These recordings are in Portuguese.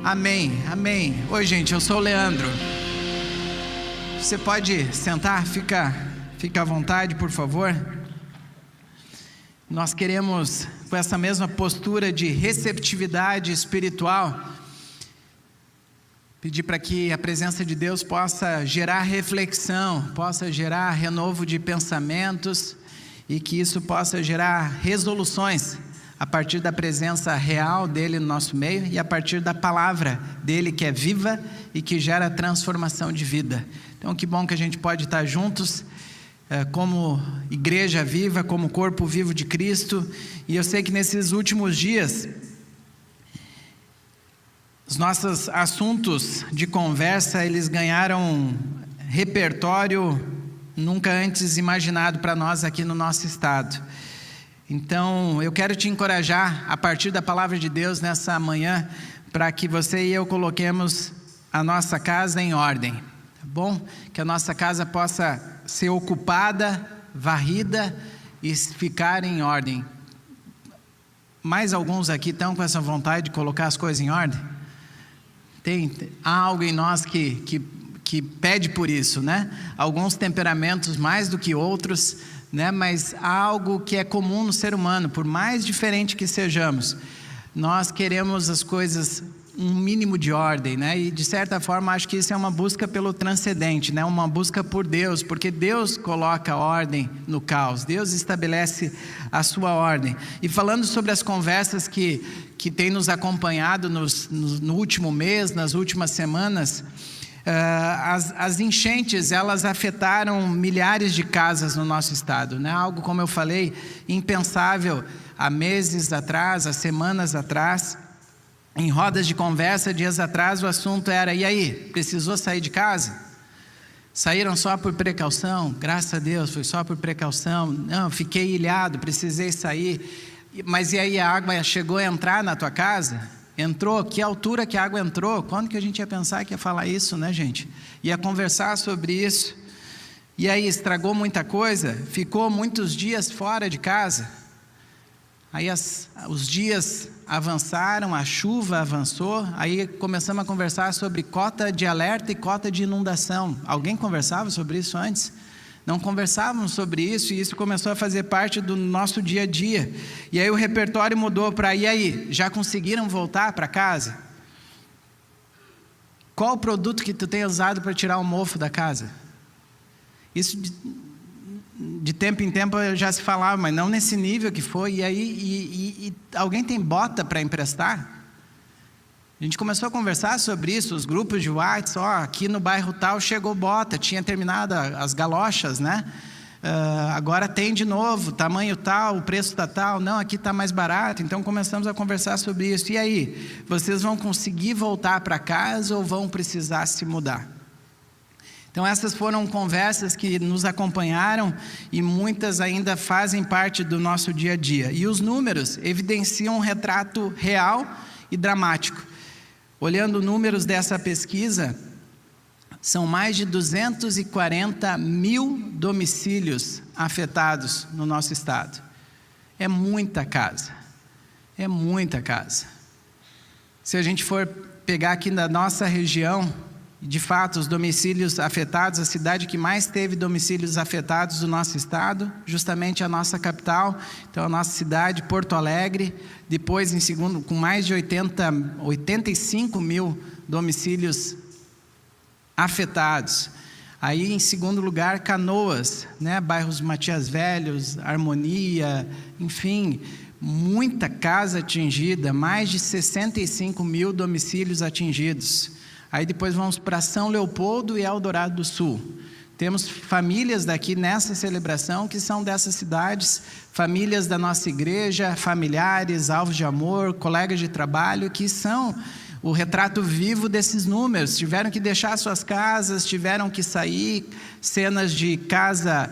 Amém, amém. Oi, gente, eu sou o Leandro. Você pode sentar? Fica à vontade, por favor. Nós queremos, com essa mesma postura de receptividade espiritual, pedir para que a presença de Deus possa gerar reflexão, possa gerar renovo de pensamentos e que isso possa gerar resoluções a partir da presença real dele no nosso meio e a partir da palavra dele que é viva e que gera transformação de vida. Então que bom que a gente pode estar juntos como igreja viva, como corpo vivo de Cristo. E eu sei que nesses últimos dias os nossos assuntos de conversa, eles ganharam repertório nunca antes imaginado para nós aqui no nosso estado. Então, eu quero te encorajar, a partir da palavra de Deus nessa manhã, para que você e eu coloquemos a nossa casa em ordem, tá bom? Que a nossa casa possa ser ocupada, varrida e ficar em ordem. Mais alguns aqui estão com essa vontade de colocar as coisas em ordem? Há algo em nós que pede por isso, né? Alguns temperamentos mais do que outros, né? Mas há algo que é comum no ser humano, por mais diferente que sejamos, nós queremos as coisas, um mínimo de ordem, né? E de certa forma acho que isso é uma busca pelo transcendente, né? Uma busca por Deus, porque Deus coloca ordem no caos, Deus estabelece a sua ordem. E falando sobre as conversas que tem nos acompanhado no último mês, nas últimas semanas, as enchentes, elas afetaram milhares de casas no nosso estado, né? Algo, como eu falei, impensável há meses atrás, há semanas atrás. Em rodas de conversa, dias atrás, o assunto era: e aí, precisou sair de casa? Saíram só por precaução? Graças a Deus, foi só por precaução. Não, fiquei ilhado, precisei sair. Mas e aí, a água chegou a entrar na tua casa? Entrou? Que altura que a água entrou? Quando que a gente ia pensar que ia falar isso, né, gente? Ia conversar sobre isso. E aí, estragou muita coisa? Ficou muitos dias fora de casa? Aí os dias avançaram, a chuva avançou, aí começamos a conversar sobre cota de alerta e cota de inundação. Alguém conversava sobre isso antes? Não conversávamos sobre isso, e isso começou a fazer parte do nosso dia a dia. E aí o repertório mudou para: e aí, já conseguiram voltar para casa? Qual o produto que tu tem usado para tirar o mofo da casa? Isso de tempo em tempo já se falava, mas não nesse nível que foi. E aí, alguém tem bota para emprestar? A gente começou a conversar sobre isso, os grupos de WhatsApp. Aqui no bairro tal chegou bota, tinha terminado as galochas, né? Agora tem de novo, tamanho tal, o preço está tal. Não, aqui está mais barato. Então começamos a conversar sobre isso. E aí, vocês vão conseguir voltar para casa ou vão precisar se mudar? Então essas foram conversas que nos acompanharam e muitas ainda fazem parte do nosso dia a dia. E os números evidenciam um retrato real e dramático. Olhando números dessa pesquisa, são mais de 240 mil domicílios afetados no nosso estado. É muita casa, é muita casa. Se a gente for pegar aqui na nossa região, de fato, os domicílios afetados, a cidade que mais teve domicílios afetados do nosso estado, justamente a nossa capital, então a nossa cidade, Porto Alegre, depois em segundo, com mais de 85 mil domicílios afetados. Aí em segundo lugar, Canoas, né? Bairros Matias Velhos, Harmonia, enfim, muita casa atingida, mais de 65 mil domicílios atingidos. Aí depois vamos para São Leopoldo e Eldorado do Sul. Temos famílias daqui nessa celebração que são dessas cidades, famílias da nossa igreja, familiares, alvos de amor, colegas de trabalho, que são o retrato vivo desses números. Tiveram que deixar suas casas, tiveram que sair, cenas de casa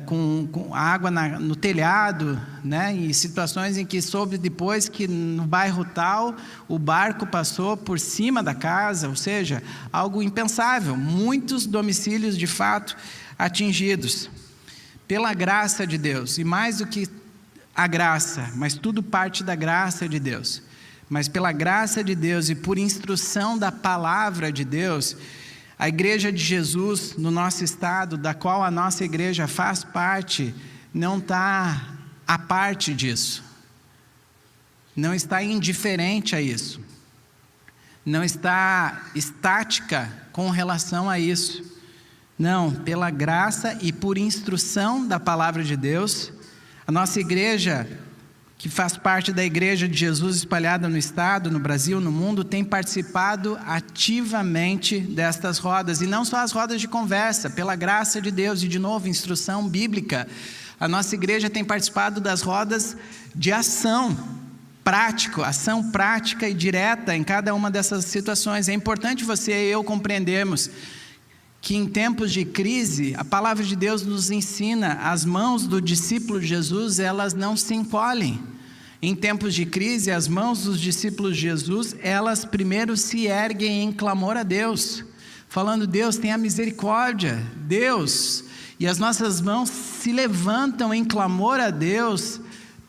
com água no telhado, né? E situações em que soube depois que no bairro tal o barco passou por cima da casa, ou seja, algo impensável. Muitos domicílios de fato atingidos. Pela graça de Deus, e mais do que a graça, mas tudo parte da graça de Deus. mas pela graça de Deus e por instrução da palavra de Deus, a Igreja de Jesus no nosso estado, da qual a nossa igreja faz parte, não está à parte disso, não está indiferente a isso, não está estática com relação a isso. Não, pela graça e por instrução da palavra de Deus, a nossa igreja, que faz parte da Igreja de Jesus espalhada no estado, no Brasil, no mundo, tem participado ativamente destas rodas, e não só as rodas de conversa, pela graça de Deus, e de novo, instrução bíblica. A nossa igreja tem participado das rodas de ação prática e direta em cada uma dessas situações. É importante você e eu compreendermos que em tempos de crise, a palavra de Deus nos ensina, as mãos do discípulo de Jesus, elas não se encolhem. Em tempos de crise, as mãos dos discípulos de Jesus, elas primeiro se erguem em clamor a Deus, falando: Deus, tenha misericórdia, Deus. E as nossas mãos se levantam em clamor a Deus,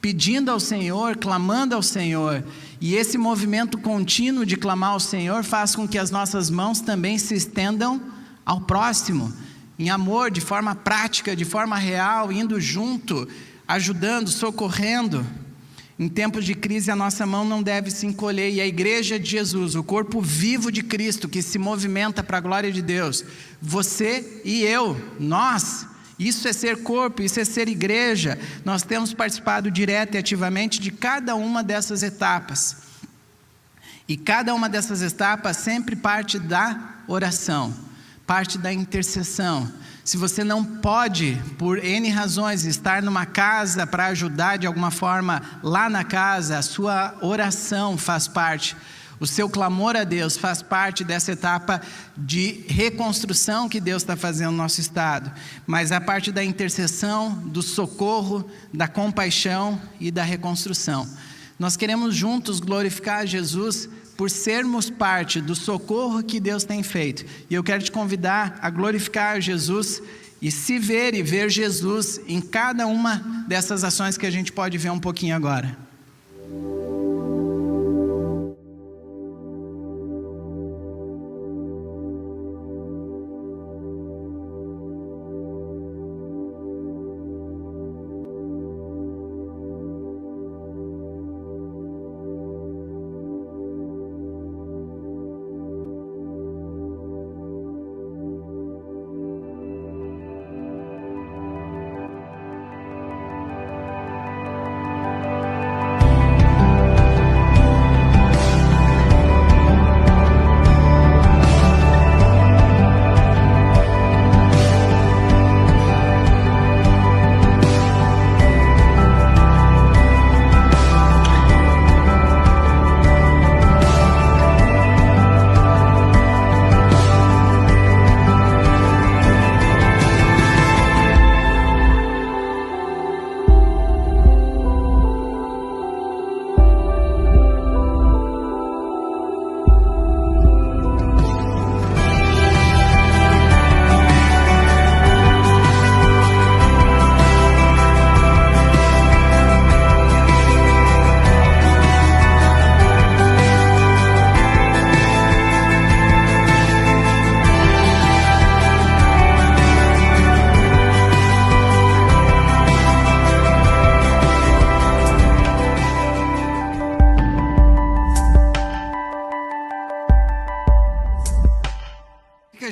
pedindo ao Senhor, clamando ao Senhor. E esse movimento contínuo de clamar ao Senhor faz com que as nossas mãos também se estendam ao próximo, em amor, de forma prática, de forma real, indo junto, ajudando, socorrendo. Em tempos de crise, a nossa mão não deve se encolher, e a Igreja de Jesus, o corpo vivo de Cristo, que se movimenta para a glória de Deus, você e eu, nós, isso é ser corpo, isso é ser igreja. Nós temos participado direto e ativamente de cada uma dessas etapas, e cada uma dessas etapas sempre parte da oração, parte da intercessão. Se você não pode, por N razões, estar numa casa para ajudar de alguma forma lá na casa, a sua oração faz parte, o seu clamor a Deus faz parte dessa etapa de reconstrução que Deus está fazendo no nosso estado. Mas a parte da intercessão, do socorro, da compaixão e da reconstrução. Nós queremos juntos glorificar a Jesus por sermos parte do socorro que Deus tem feito. E eu quero te convidar a glorificar Jesus e se ver e ver Jesus em cada uma dessas ações que a gente pode ver um pouquinho agora.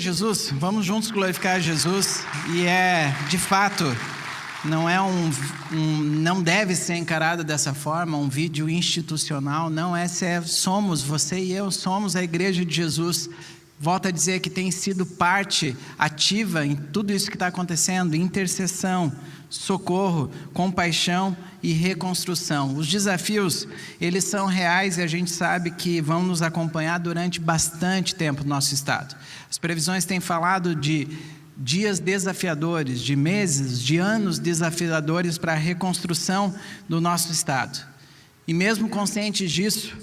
Jesus, vamos juntos glorificar Jesus. E de fato, não é não deve ser encarado dessa forma, um vídeo institucional. Não, somos, você e eu somos a Igreja de Jesus. Volto a dizer que tem sido parte ativa em tudo isso que está acontecendo: intercessão, socorro, compaixão e reconstrução. Os desafios, eles são reais, e a gente sabe que vão nos acompanhar durante bastante tempo no nosso estado. As previsões têm falado de dias desafiadores, de meses, de anos desafiadores para a reconstrução do nosso estado. E mesmo conscientes disso,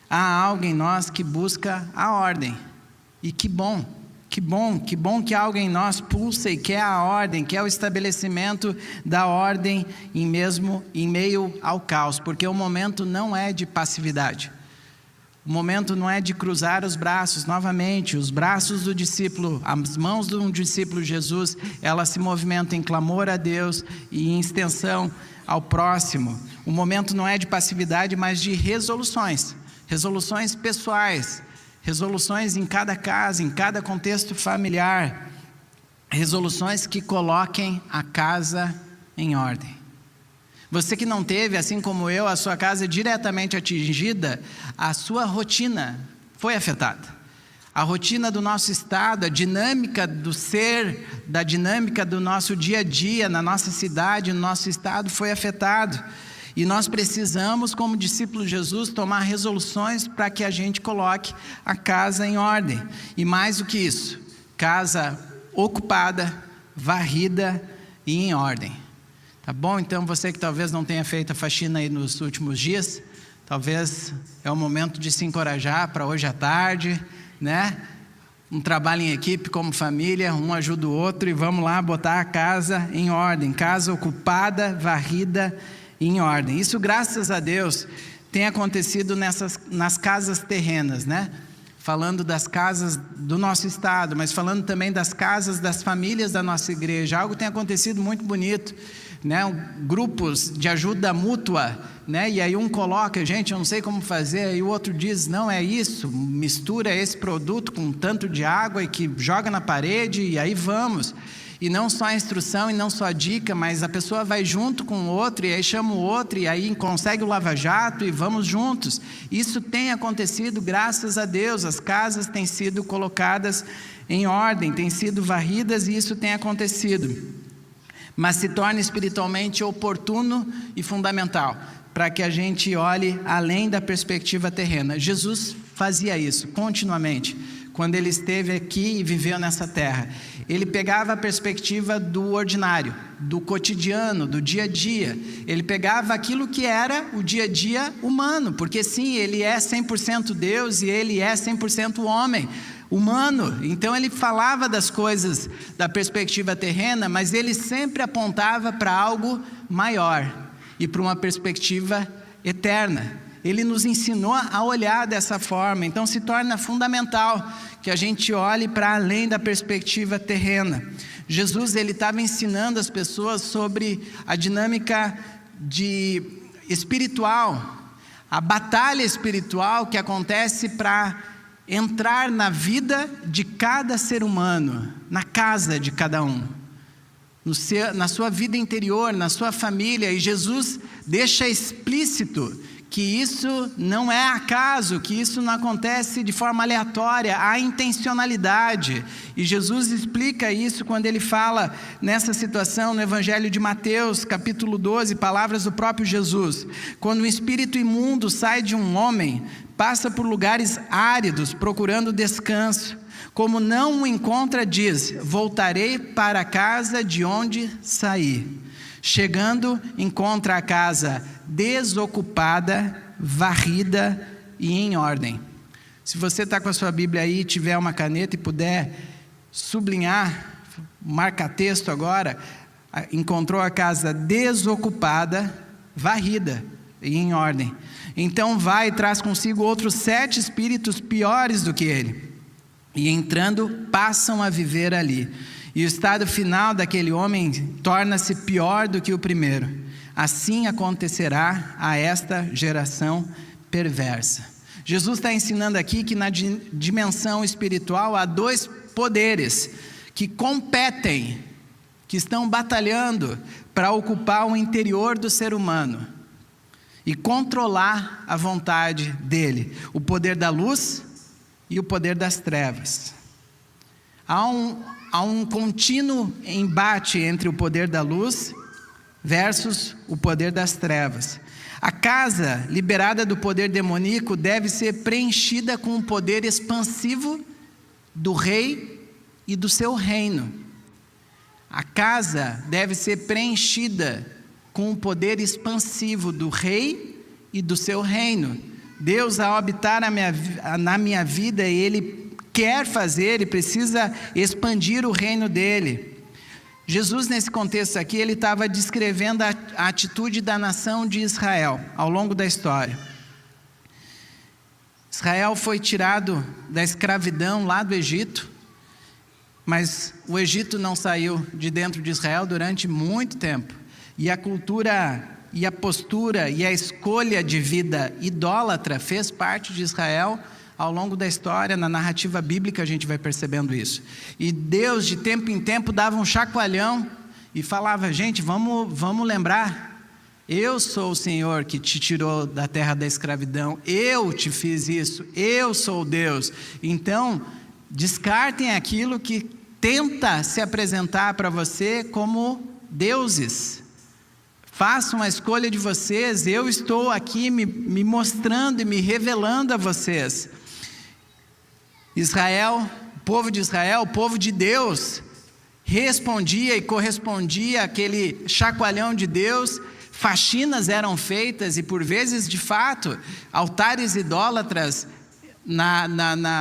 há algo em nós que busca a ordem. E que bom que algo em nós pulsa e quer a ordem, quer o estabelecimento da ordem em meio ao caos, porque o momento não é de passividade. O momento não é de cruzar os braços novamente. Os braços do discípulo, as mãos de um discípulo Jesus, elas se movimentam em clamor a Deus e em extensão ao próximo. O momento não é de passividade, mas de resoluções. Resoluções pessoais. Resoluções em cada casa, em cada contexto familiar. Resoluções que coloquem a casa em ordem. Você que não teve, assim como eu, a sua casa diretamente atingida, a sua rotina foi afetada. A rotina do nosso estado, a dinâmica do ser, da dinâmica do nosso dia a dia, na nossa cidade, no nosso estado, foi afetado. E nós precisamos, como discípulos de Jesus, tomar resoluções para que a gente coloque a casa em ordem. E mais do que isso, casa ocupada, varrida e em ordem. Tá bom? Então você que talvez não tenha feito a faxina aí nos últimos dias, talvez é o momento de se encorajar para hoje à tarde, né? Um trabalho em equipe como família, um ajuda o outro e vamos lá botar a casa em ordem. Casa ocupada, varrida e em ordem. Isso, graças a Deus, tem acontecido nas casas terrenas, né? Falando das casas do nosso estado, mas falando também das casas das famílias da nossa igreja. Algo tem acontecido muito bonito, né? Grupos de ajuda mútua, né? E aí um coloca, gente, eu não sei como fazer, e o outro diz, não, é isso, mistura esse produto com tanto de água e que joga na parede, e aí vamos. E não só a instrução e não só a dica, mas a pessoa vai junto com o outro, e aí chama o outro, e aí consegue o lava-jato, e vamos juntos. Isso tem acontecido, graças a Deus. As casas têm sido colocadas em ordem, têm sido varridas, e isso tem acontecido. Mas se torna espiritualmente oportuno e fundamental, para que a gente olhe além da perspectiva terrena. Jesus fazia isso continuamente. Quando ele esteve aqui e viveu nessa terra, ele pegava a perspectiva do ordinário, do cotidiano, do dia a dia. Ele pegava aquilo que era o dia a dia humano, porque sim, ele é 100% Deus e ele é 100% homem, humano. Então ele falava das coisas da perspectiva terrena, mas ele sempre apontava para algo maior e para uma perspectiva eterna. Ele nos ensinou a olhar dessa forma, então se torna fundamental que a gente olhe para além da perspectiva terrena. Jesus, ele estava ensinando as pessoas sobre a dinâmica espiritual, a batalha espiritual que acontece para entrar na vida de cada ser humano, na casa de cada um, na sua vida interior, na sua família. E Jesus deixa explícito que isso não é acaso, que isso não acontece de forma aleatória, há intencionalidade. E Jesus explica isso quando ele fala nessa situação no Evangelho de Mateus, capítulo 12, palavras do próprio Jesus. Quando um espírito imundo sai de um homem, passa por lugares áridos, procurando descanso. Como não o encontra, diz, voltarei para a casa de onde saí. Chegando, encontra a casa desocupada, varrida e em ordem. Se você está com a sua Bíblia aí, tiver uma caneta e puder sublinhar, marca texto agora, encontrou a casa desocupada, varrida e em ordem. Então vai e traz consigo outros 7 espíritos piores do que ele. E entrando, passam a viver ali. E o estado final daquele homem torna-se pior do que o primeiro. Assim acontecerá a esta geração perversa. Jesus está ensinando aqui que na dimensão espiritual há 2 poderes que competem, que estão batalhando para ocupar o interior do ser humano e controlar a vontade dele. O poder da luz e o poder das trevas. Há um contínuo embate entre o poder da luz versus o poder das trevas. A casa liberada do poder demoníaco deve ser preenchida com o poder expansivo do rei e do seu reino. A casa deve ser preenchida com o poder expansivo do rei e do seu reino. Deus, ao habitar na minha vida, Ele quer fazer, Ele precisa expandir o reino dEle. Jesus, nesse contexto aqui, Ele estava descrevendo a atitude da nação de Israel, ao longo da história. Israel foi tirado da escravidão lá do Egito, mas o Egito não saiu de dentro de Israel durante muito tempo. E a cultura, e a postura, e a escolha de vida idólatra fez parte de Israel ao longo da história. Na narrativa bíblica a gente vai percebendo isso. E Deus, de tempo em tempo, dava um chacoalhão e falava: gente, vamos lembrar, eu sou o Senhor que te tirou da terra da escravidão, eu te fiz isso, eu sou Deus. Então, descartem aquilo que tenta se apresentar para você como deuses. Façam a escolha de vocês, eu estou aqui me mostrando e me revelando a vocês. Israel, o povo de Israel, o povo de Deus, respondia e correspondia àquele chacoalhão de Deus. Faxinas eram feitas e, por vezes, de fato, altares idólatras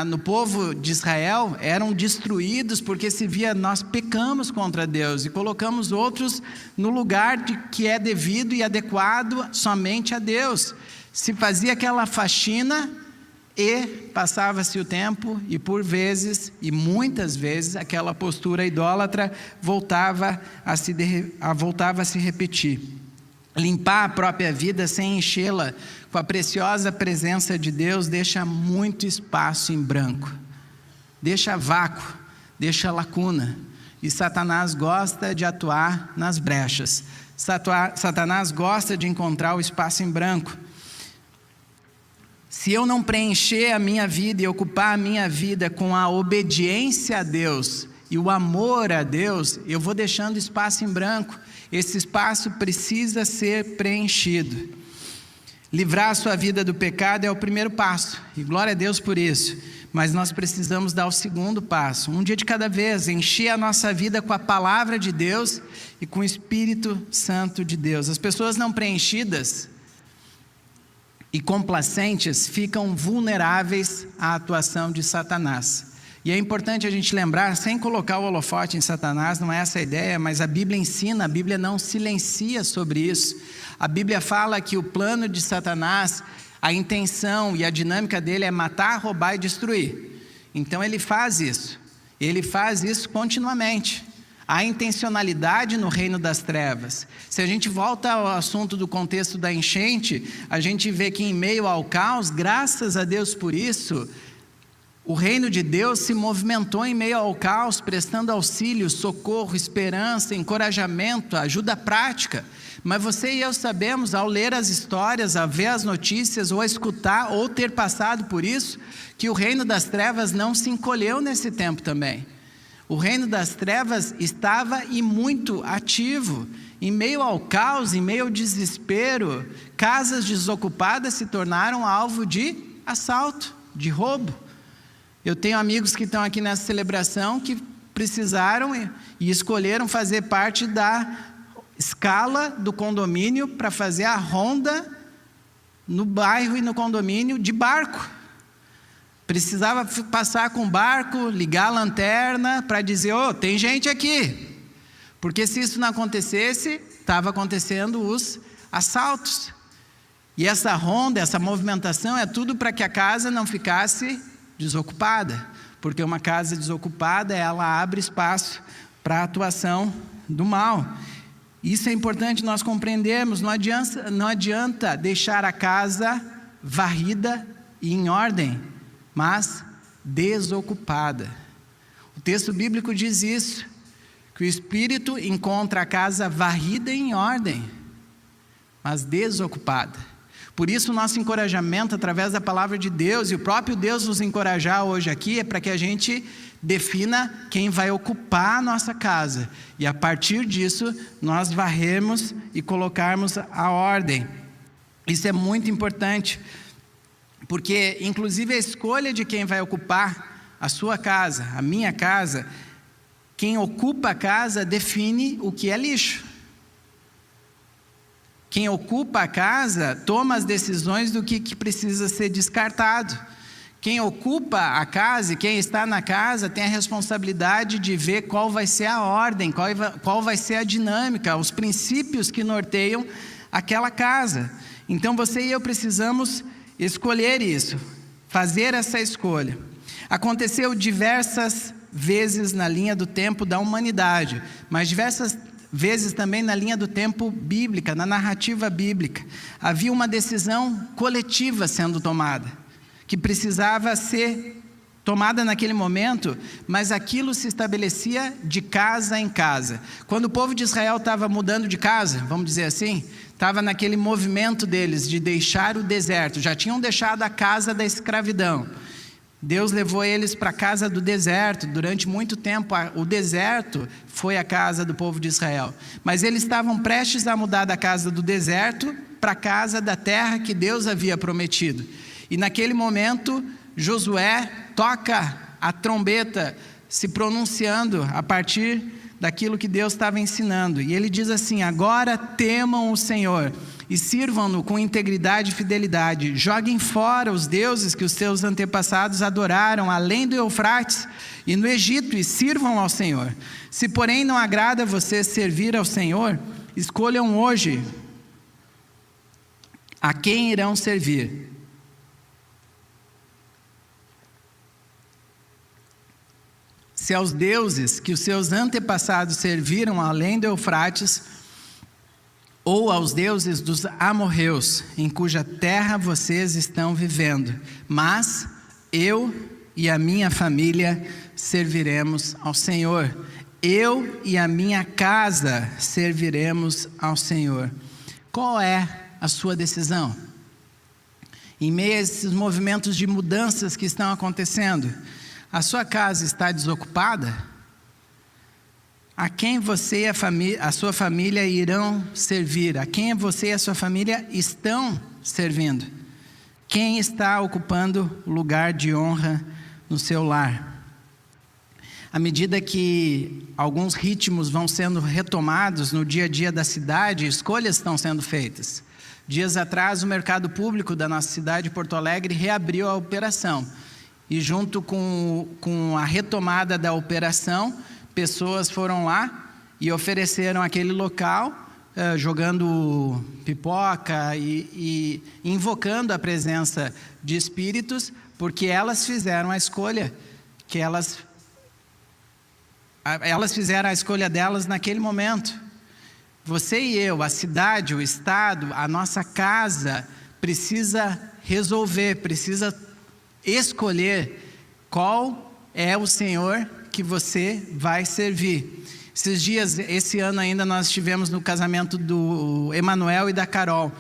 no povo de Israel eram destruídos, porque se via: nós pecamos contra Deus e colocamos outros no lugar que é devido e adequado somente a Deus. Se fazia aquela faxina e passava-se o tempo, e por vezes, e muitas vezes, aquela postura idólatra voltava a se repetir. Limpar a própria vida sem enchê-la com a preciosa presença de Deus deixa muito espaço em branco, deixa vácuo, deixa lacuna. E Satanás gosta de atuar nas brechas. Satanás gosta de encontrar o espaço em branco. Se eu não preencher a minha vida e ocupar a minha vida com a obediência a Deus e o amor a Deus, eu vou deixando espaço em branco. Esse espaço precisa ser preenchido. Livrar a sua vida do pecado é o primeiro passo, e glória a Deus por isso. Mas nós precisamos dar o segundo passo, um dia de cada vez, encher a nossa vida com a palavra de Deus e com o Espírito Santo de Deus. As pessoas não preenchidas e complacentes ficam vulneráveis à atuação de Satanás. E é importante a gente lembrar, sem colocar o holofote em Satanás, não é essa a ideia, mas a Bíblia ensina, a Bíblia não silencia sobre isso. A Bíblia fala que o plano de Satanás, a intenção e a dinâmica dele é matar, roubar e destruir. Então ele faz isso continuamente. Há intencionalidade no reino das trevas. Se a gente volta ao assunto do contexto da enchente, a gente vê que em meio ao caos, graças a Deus por isso, o reino de Deus se movimentou em meio ao caos, prestando auxílio, socorro, esperança, encorajamento, ajuda prática. Mas você e eu sabemos, ao ler as histórias, a ver as notícias, ou a escutar, ou ter passado por isso, que o reino das trevas não se encolheu nesse tempo também. O reino das trevas estava e muito ativo. Em meio ao caos, em meio ao desespero, casas desocupadas se tornaram alvo de assalto, de roubo. Eu tenho amigos que estão aqui nessa celebração que precisaram e escolheram fazer parte da escala do condomínio para fazer a ronda no bairro e no condomínio de barco. Precisava passar com barco, ligar a lanterna para dizer: tem gente aqui. Porque se isso não acontecesse, estava acontecendo os assaltos. E essa ronda, essa movimentação é tudo para que a casa não ficasse desocupada, porque uma casa desocupada, ela abre espaço para a atuação do mal. Isso é importante nós compreendermos. Não adianta deixar a casa varrida e em ordem, mas desocupada. O texto bíblico diz isso, que o Espírito encontra a casa varrida e em ordem, mas desocupada. Por isso o nosso encorajamento através da palavra de Deus, e o próprio Deus nos encorajar hoje aqui, é para que a gente defina quem vai ocupar a nossa casa. E a partir disso, nós varremos e colocarmos a ordem. Isso é muito importante, porque inclusive a escolha de quem vai ocupar a sua casa, a minha casa, quem ocupa a casa define o que é lixo. Quem ocupa a casa toma as decisões do que precisa ser descartado. Quem ocupa a casa e quem está na casa tem a responsabilidade de ver qual vai ser a ordem, qual vai ser a dinâmica, os princípios que norteiam aquela casa. Então você e eu precisamos escolher isso. fazer essa escolha. Aconteceu diversas vezes na linha do tempo da humanidade, mas diversas vezes também na linha do tempo bíblica, na narrativa bíblica. Havia uma decisão coletiva sendo tomada, que precisava ser tomada naquele momento, mas aquilo se estabelecia de casa em casa. Quando o povo de Israel estava mudando de casa, vamos dizer assim, estava naquele movimento deles de deixar o deserto, já tinham deixado a casa da escravidão. Deus levou eles para a casa do deserto. Durante muito tempo, o deserto foi a casa do povo de Israel. Mas eles estavam prestes a mudar da casa do deserto para a casa da terra que Deus havia prometido. E naquele momento, Josué toca a trombeta, se pronunciando a partir daquilo que Deus estava ensinando. E ele diz assim: agora temam o Senhor e sirvam-no com integridade e fidelidade. Joguem fora os deuses que os seus antepassados adoraram além do Eufrates e no Egito, e sirvam ao Senhor. Se porém não agrada a vocês servir ao Senhor, escolham hoje a quem irão servir. Se aos deuses que os seus antepassados serviram além do Eufrates, ou aos deuses dos amorreus, em cuja terra vocês estão vivendo. Mas eu e a minha família serviremos ao Senhor. Eu e a minha casa serviremos ao Senhor. Qual é a sua decisão? Em meio a esses movimentos de mudanças que estão acontecendo, a sua casa está desocupada? A quem você e a sua família irão servir? A quem você e a sua família estão servindo? Quem está ocupando o lugar de honra no seu lar? À medida que alguns ritmos vão sendo retomados no dia a dia da cidade, escolhas estão sendo feitas. Dias atrás, o mercado público da nossa cidade, Porto Alegre, reabriu a operação. E junto com a retomada da operação, pessoas foram lá e ofereceram aquele local, jogando pipoca e invocando a presença de espíritos, porque elas fizeram a escolha, que elas fizeram a escolha delas naquele momento. Você e eu, a cidade, o estado, a nossa casa, precisa resolver, precisa escolher qual é o Senhor que você vai servir. Esses dias, esse ano ainda, nós estivemos no casamento do Emanuel e da Carol.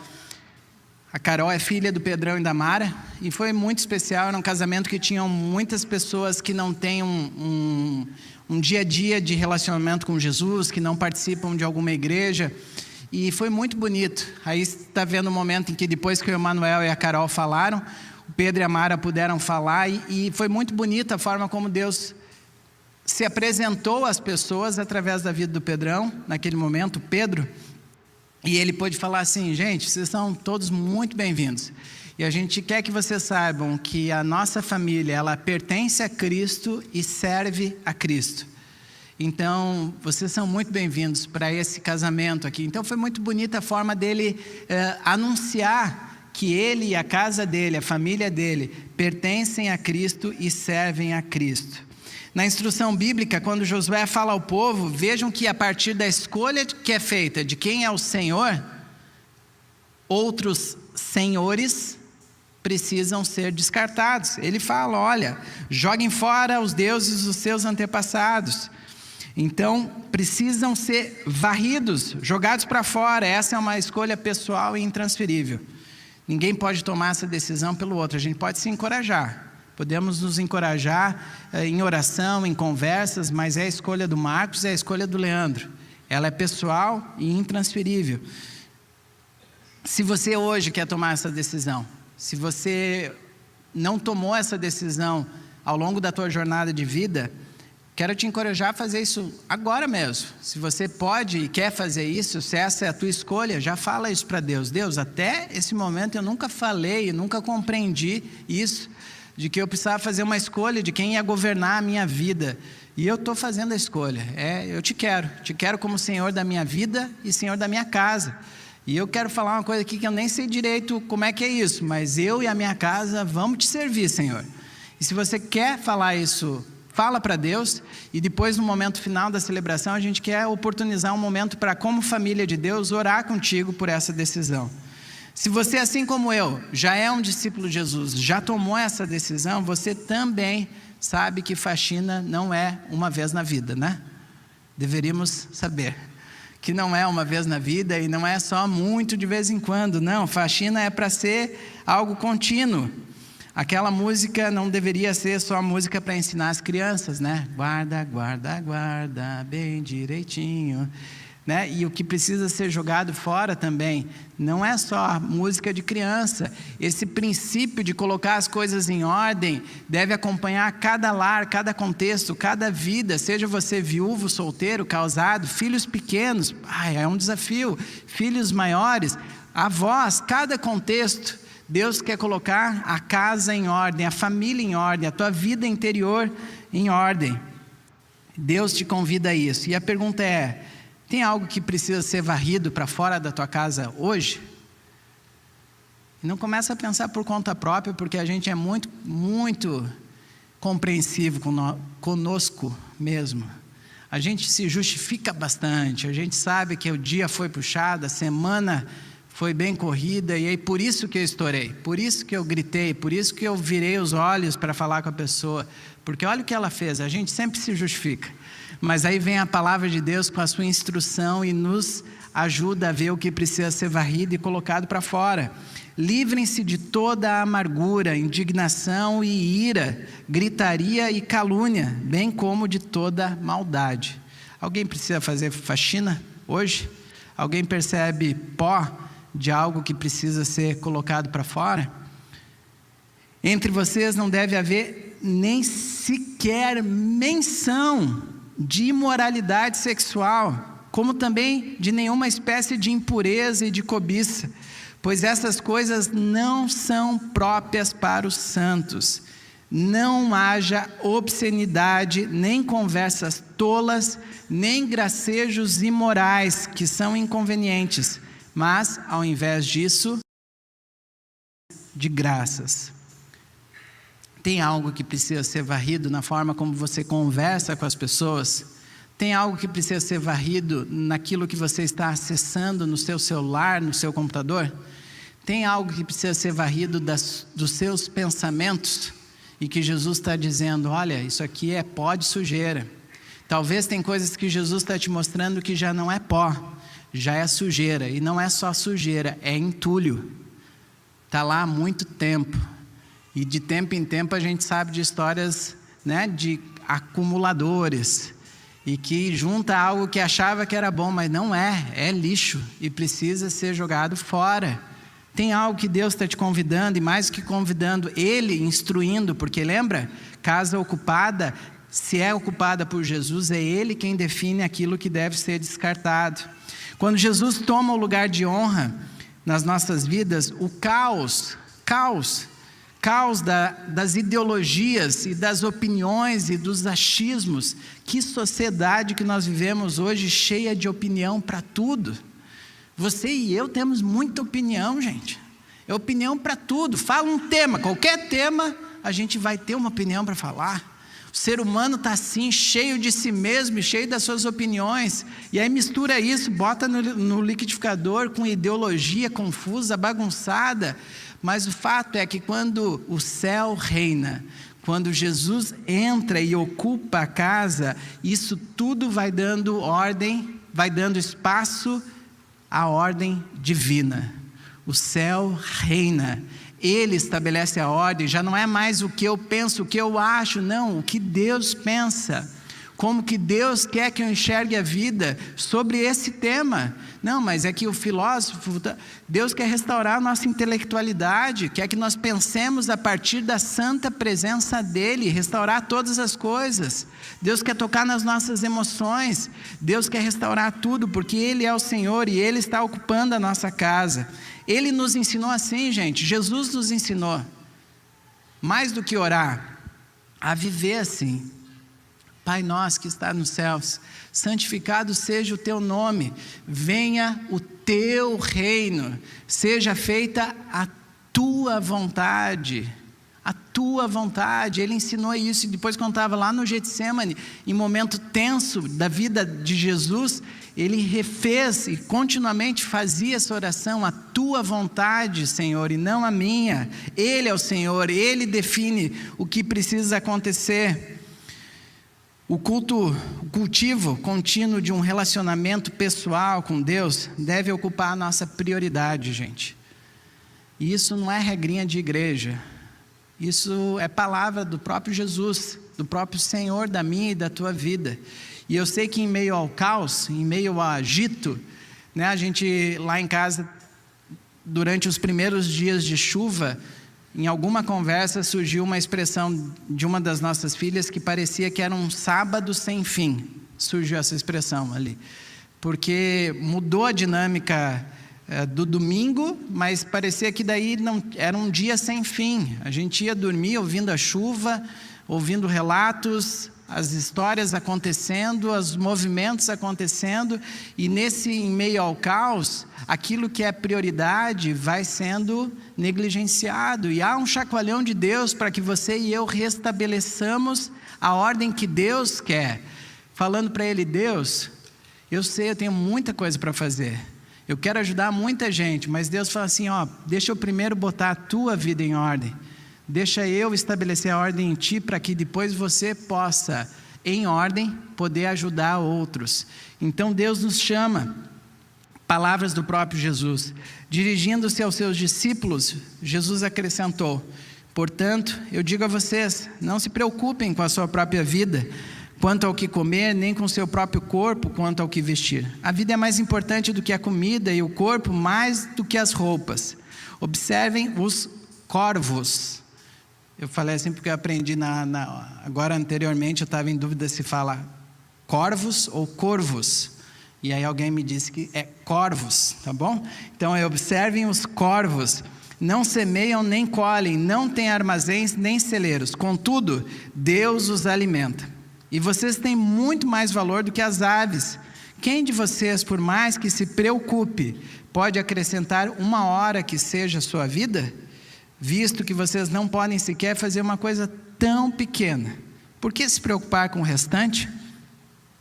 A Carol é filha do Pedrão e da Mara, e foi muito especial. Era um casamento que tinham muitas pessoas que não têm um dia a dia de relacionamento com Jesus, que não participam de alguma igreja, e foi muito bonito. Aí está vendo o momento em que, depois que o Emanuel e a Carol falaram, o Pedro e a Mara puderam falar, e foi muito bonita a forma como Deus se apresentou às pessoas através da vida do Pedrão, naquele momento, Pedro, e ele pôde falar assim: gente, vocês são todos muito bem-vindos, e a gente quer que vocês saibam que a nossa família, ela pertence a Cristo e serve a Cristo. Então, vocês são muito bem-vindos para esse casamento aqui. Então, foi muito bonita a forma dele anunciar que ele e a casa dele, a família dele, pertencem a Cristo e servem a Cristo. Na instrução bíblica, quando Josué fala ao povo, vejam que a partir da escolha que é feita de quem é o Senhor, outros senhores precisam ser descartados. Ele fala: olha, joguem fora os deuses dos seus antepassados. Então, precisam ser varridos, jogados para fora. Essa é uma escolha pessoal e intransferível. Ninguém pode tomar essa decisão pelo outro. A gente pode se encorajar. Podemos nos encorajar em oração, em conversas, mas é a escolha do Marcos, é a escolha do Leandro. Ela é pessoal e intransferível. Se você hoje quer tomar essa decisão, se você não tomou essa decisão ao longo da tua jornada de vida, quero te encorajar a fazer isso agora mesmo. Se você pode e quer fazer isso, se essa é a tua escolha, já fala isso para Deus. Deus, até esse momento eu nunca falei, nunca compreendi isso, de que eu precisava fazer uma escolha de quem ia governar a minha vida. E eu estou fazendo a escolha. Eu te quero como Senhor da minha vida e Senhor da minha casa. E eu quero falar uma coisa aqui que eu nem sei direito como é que é isso, mas eu e a minha casa vamos te servir, Senhor. E se você quer falar isso, fala para Deus, e depois no momento final da celebração a gente quer oportunizar um momento para, como família de Deus, orar contigo por essa decisão. Se você, assim como eu, já é um discípulo de Jesus, já tomou essa decisão, você também sabe que faxina não é uma vez na vida, né? Deveríamos saber que não é uma vez na vida e não é só muito de vez em quando, não. Faxina é para ser algo contínuo. Aquela música não deveria ser só música para ensinar as crianças, né? Guarda, guarda, guarda, bem direitinho, né? E o que precisa ser jogado fora também, não é só música de criança. Esse princípio de colocar as coisas em ordem deve acompanhar cada lar, cada contexto, cada vida, seja você viúvo, solteiro, casado, filhos pequenos, é um desafio, filhos maiores, avós, cada contexto. Deus quer colocar a casa em ordem, a família em ordem, a tua vida interior em ordem. Deus te convida a isso. E a pergunta é: tem algo que precisa ser varrido para fora da tua casa hoje? Não começa a pensar por conta própria, porque a gente é muito compreensivo conosco mesmo. A gente se justifica bastante, a gente sabe que o dia foi puxado, a semana foi bem corrida, e aí por isso que eu estourei, por isso que eu gritei, por isso que eu virei os olhos para falar com a pessoa, porque olha o que ela fez. A gente sempre se justifica, mas aí vem a palavra de Deus com a sua instrução e nos ajuda a ver o que precisa ser varrido e colocado para fora. Livrem-se de toda a amargura, indignação e ira, gritaria e calúnia, bem como de toda maldade. Alguém precisa fazer faxina hoje? Alguém percebe pó de algo que precisa ser colocado para fora? Entre vocês não deve haver nem sequer menção de imoralidade sexual, como também de nenhuma espécie de impureza e de cobiça, pois essas coisas não são próprias para os santos. Não haja obscenidade, nem conversas tolas, nem gracejos imorais, que são inconvenientes, mas, ao invés disso, de graças. Tem algo que precisa ser varrido na forma como você conversa com as pessoas? Tem algo que precisa ser varrido naquilo que você está acessando no seu celular, no seu computador? Tem algo que precisa ser varrido dos seus pensamentos? E que Jesus está dizendo: olha, isso aqui é pó de sujeira. Talvez tem coisas que Jesus está te mostrando que já não é pó, já é sujeira. E não é só sujeira, é entulho. Está lá há muito tempo. E de tempo em tempo a gente sabe de histórias, né, de acumuladores. E que junta algo que achava que era bom, mas não é lixo. E precisa ser jogado fora. Tem algo que Deus está te convidando, e mais que convidando, Ele instruindo, porque lembra? Casa ocupada, se é ocupada por Jesus, é Ele quem define aquilo que deve ser descartado. Quando Jesus toma o lugar de honra nas nossas vidas, o caos das ideologias e das opiniões e dos achismos, que sociedade que nós vivemos hoje, cheia de opinião para tudo. Você e eu temos muita opinião, gente. É opinião para tudo. Fala um tema, qualquer tema, a gente vai ter uma opinião para falar. O ser humano está assim, cheio de si mesmo e cheio das suas opiniões. E aí mistura isso, bota no liquidificador com ideologia confusa, bagunçada. Mas o fato é que quando o céu reina, quando Jesus entra e ocupa a casa, isso tudo vai dando ordem, vai dando espaço a ordem divina. O céu reina, Ele estabelece a ordem, já não é mais o que eu penso, o que eu acho, não, o que Deus pensa, como que Deus quer que eu enxergue a vida sobre esse tema. Não, mas é que o filósofo, Deus quer restaurar a nossa intelectualidade, quer que nós pensemos a partir da santa presença dEle, restaurar todas as coisas. Deus quer tocar nas nossas emoções, Deus quer restaurar tudo, porque Ele é o Senhor e Ele está ocupando a nossa casa. Ele nos ensinou assim, gente, Jesus nos ensinou, mais do que orar, a viver assim. Pai nosso que está nos céus, santificado seja o teu nome, venha o teu reino, seja feita a tua vontade. A tua vontade. Ele ensinou isso, e depois quando estava lá no Getsêmani, em momento tenso da vida de Jesus, ele refez e continuamente fazia essa oração: a tua vontade, Senhor, e não a minha. Ele é o Senhor, ele define o que precisa acontecer. O cultivo contínuo de um relacionamento pessoal com Deus deve ocupar a nossa prioridade, gente. E isso não é regrinha de igreja. Isso é palavra do próprio Jesus, do próprio Senhor da minha e da tua vida. E eu sei que em meio ao caos, em meio ao agito, né, a gente lá em casa, durante os primeiros dias de chuva, em alguma conversa surgiu uma expressão de uma das nossas filhas que parecia que era um sábado sem fim. Surgiu essa expressão ali. Porque mudou a dinâmica do domingo, mas parecia que daí não era um dia sem fim. A gente ia dormir ouvindo a chuva, ouvindo relatos, as histórias acontecendo, os movimentos acontecendo, e em meio ao caos, aquilo que é prioridade vai sendo negligenciado, e há um chacoalhão de Deus para que você e eu restabeleçamos a ordem que Deus quer, falando para Ele: Deus, eu sei, eu tenho muita coisa para fazer, eu quero ajudar muita gente, mas Deus fala assim: deixa eu primeiro botar a tua vida em ordem, deixa eu estabelecer a ordem em ti, para que depois você possa, em ordem, poder ajudar outros. Então Deus nos chama, palavras do próprio Jesus, dirigindo-se aos seus discípulos, Jesus acrescentou: portanto, eu digo a vocês, não se preocupem com a sua própria vida, quanto ao que comer, nem com o seu próprio corpo, quanto ao que vestir. A vida é mais importante do que a comida, e o corpo mais do que as roupas. Observem os corvos. Eu falei assim porque eu aprendi agora anteriormente, eu estava em dúvida se fala corvos ou corvos. E aí alguém me disse que é corvos, tá bom? Então observem os corvos. Não semeiam nem colhem, não têm armazéns nem celeiros. Contudo, Deus os alimenta. E vocês têm muito mais valor do que as aves. Quem de vocês, por mais que se preocupe, pode acrescentar uma hora que seja a sua vida? Visto que vocês não podem sequer fazer uma coisa tão pequena, por que se preocupar com o restante?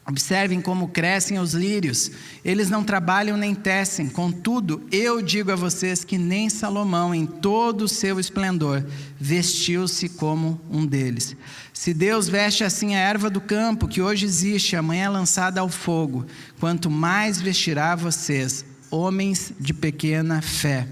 Observem como crescem os lírios, eles não trabalham nem tecem. Contudo, eu digo a vocês que nem Salomão, em todo o seu esplendor, vestiu-se como um deles. Se Deus veste assim a erva do campo, que hoje existe, amanhã é lançada ao fogo, quanto mais vestirá vocês, homens de pequena fé.